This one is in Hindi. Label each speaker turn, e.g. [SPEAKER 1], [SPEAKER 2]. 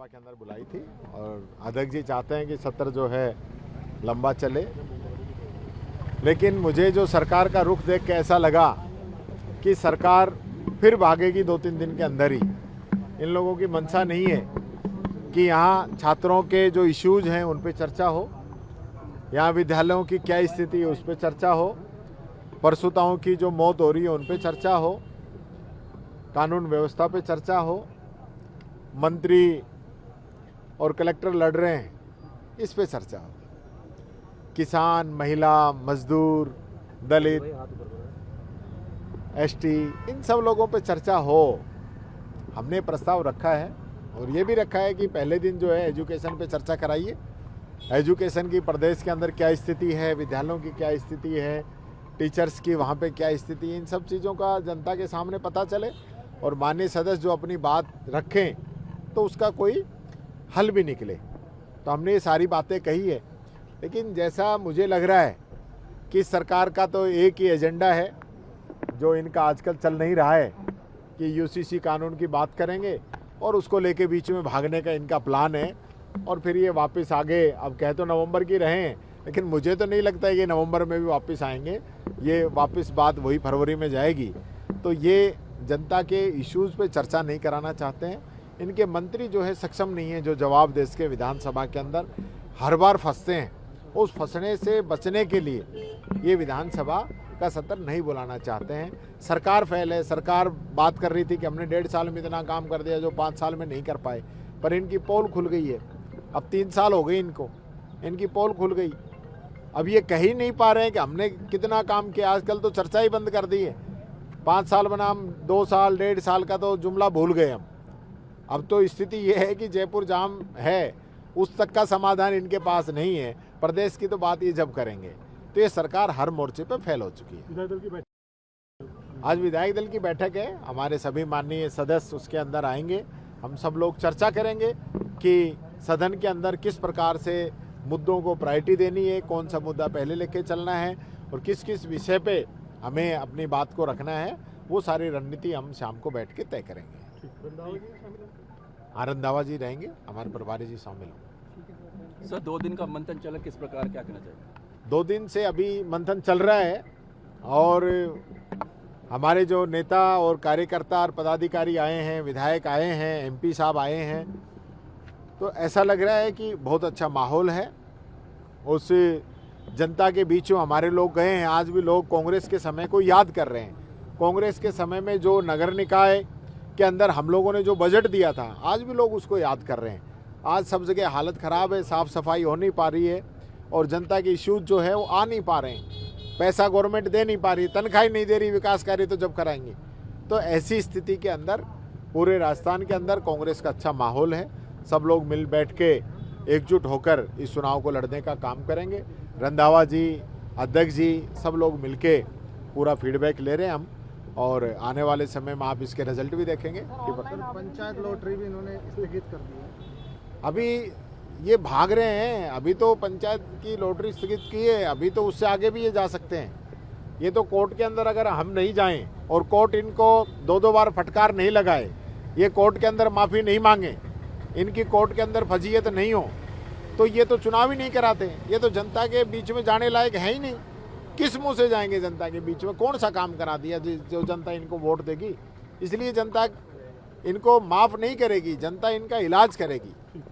[SPEAKER 1] विधानसभा के अंदर बुलाई थी और अध्यक्ष जी चाहते हैं कि सत्र जो है लंबा चले, लेकिन मुझे जो सरकार का रुख देख के ऐसा लगा कि सरकार फिर भागेगी 2-3 दिन के अंदर ही। इन लोगों की मंशा नहीं है कि यहाँ छात्रों के जो इश्यूज हैं उन पे चर्चा हो, यहाँ विद्यालयों की क्या स्थिति है उस पे चर्चा हो, परसुताओं की जो मौत हो रही है उन पे चर्चा हो, कानून व्यवस्था पे चर्चा हो, मंत्री और कलेक्टर लड़ रहे हैं इस पे चर्चा हो, किसान, महिला, मजदूर, दलित, एसटी, इन सब लोगों पे चर्चा हो। हमने प्रस्ताव रखा है और ये भी रखा है कि पहले दिन जो है एजुकेशन पे चर्चा कराइए, एजुकेशन की प्रदेश के अंदर क्या स्थिति है, विद्यालयों की क्या स्थिति है, टीचर्स की वहाँ पे क्या स्थिति है, इन सब चीज़ों का जनता के सामने पता चले और माननीय सदस्य जो अपनी बात रखें तो उसका कोई हल भी निकले। तो हमने ये सारी बातें कही है, लेकिन जैसा मुझे लग रहा है कि सरकार का तो एक ही एजेंडा है जो इनका आजकल चल नहीं रहा है कि यूसीसी कानून की बात करेंगे और उसको लेके बीच में भागने का इनका प्लान है और फिर ये वापस आगे, अब कह तो नवंबर की रहे हैं लेकिन मुझे तो नहीं लगता है कि नवंबर में भी वापस आएंगे, ये वापस बात वही फरवरी में जाएगी। तो ये जनता के इश्यूज़ पे चर्चा नहीं कराना चाहते हैं। इनके मंत्री जो है सक्षम नहीं है, जो जवाब दे सके विधानसभा के अंदर, हर बार फंसते हैं। उस फंसने से बचने के लिए ये विधानसभा का सत्र नहीं बुलाना चाहते हैं। सरकार फेल है, सरकार बात कर रही थी कि हमने 1.5 साल में इतना काम कर दिया जो 5 साल में नहीं कर पाए, पर इनकी पोल खुल गई है। अब 3 साल हो गए इनको, इनकी पोल खुल गई। अब ये कह ही नहीं पा रहे हैं कि हमने कितना काम किया, आजकल तो चर्चा ही बंद कर दी है। 5 साल बनाम 2 साल 1.5 साल का तो जुमला भूल गए हम। अब तो स्थिति ये है कि जयपुर जाम है, उस तक का समाधान इनके पास नहीं है। प्रदेश की तो बात ये जब करेंगे, तो ये सरकार हर मोर्चे पे फेल हो चुकी है। आज विधायक दल की बैठक है, हमारे सभी माननीय सदस्य उसके अंदर आएंगे। हम सब लोग चर्चा करेंगे कि सदन के अंदर किस प्रकार से मुद्दों को प्रायोरिटी देनी है, कौन सा मुद्दा पहले लेके चलना है और किस किस विषय पे हमें अपनी बात को रखना है, वो सारी रणनीति हम शाम को बैठ के तय करेंगे। रंधावा जी रहेंगे, हमारे प्रभारी जी शामिल होंगे।
[SPEAKER 2] सर 2 दिन का मंथन चला, किस प्रकार क्या कहना चाहिए?
[SPEAKER 1] 2 दिन से अभी मंथन चल रहा है और हमारे जो नेता और कार्यकर्ता और पदाधिकारी आए हैं, विधायक आए हैं, एमपी साहब आए हैं, तो ऐसा लग रहा है कि बहुत अच्छा माहौल है। उस जनता के बीच में हमारे लोग गए हैं। आज भी लोग कांग्रेस के समय को याद कर रहे हैं। कांग्रेस के समय में जो नगर निकाय के अंदर हम लोगों ने जो बजट दिया था, आज भी लोग उसको याद कर रहे हैं। आज सब जगह हालत ख़राब है, साफ़ सफाई हो नहीं पा रही है और जनता के इश्यूज जो है वो आ नहीं पा रहे हैं। पैसा गवर्नमेंट दे नहीं पा रही, तनख्वाही नहीं दे रही, विकास कार्य तो जब कराएंगे। तो ऐसी स्थिति के अंदर पूरे राजस्थान के अंदर कांग्रेस का अच्छा माहौल है। सब लोग मिल बैठ के एकजुट होकर इस चुनाव को लड़ने का काम करेंगे। रंधावा जी, अध्यक्ष जी, सब लोग मिलके पूरा फीडबैक ले रहे हैं हम और आने वाले समय में आप इसके रिजल्ट भी देखेंगे।
[SPEAKER 3] पंचायत लॉटरी भी इन्होंने स्थगित कर दी है।
[SPEAKER 1] अभी ये भाग रहे हैं, अभी तो पंचायत की लॉटरी स्थगित की है, अभी तो उससे आगे भी ये जा सकते हैं। ये तो कोर्ट के अंदर अगर हम नहीं जाएं और कोर्ट इनको 2-2 बार फटकार नहीं लगाए, ये कोर्ट के अंदर माफ़ी नहीं मांगे, इनकी कोर्ट के अंदर फजीयत नहीं हो, तो ये तो चुनाव ही नहीं कराते। ये तो जनता के बीच में जाने लायक है ही नहीं। किस मुंह से जाएंगे जनता के बीच में? कौन सा काम करा दिया जो जनता इनको वोट देगी? इसलिए जनता इनको माफ़ नहीं करेगी, जनता इनका इलाज करेगी।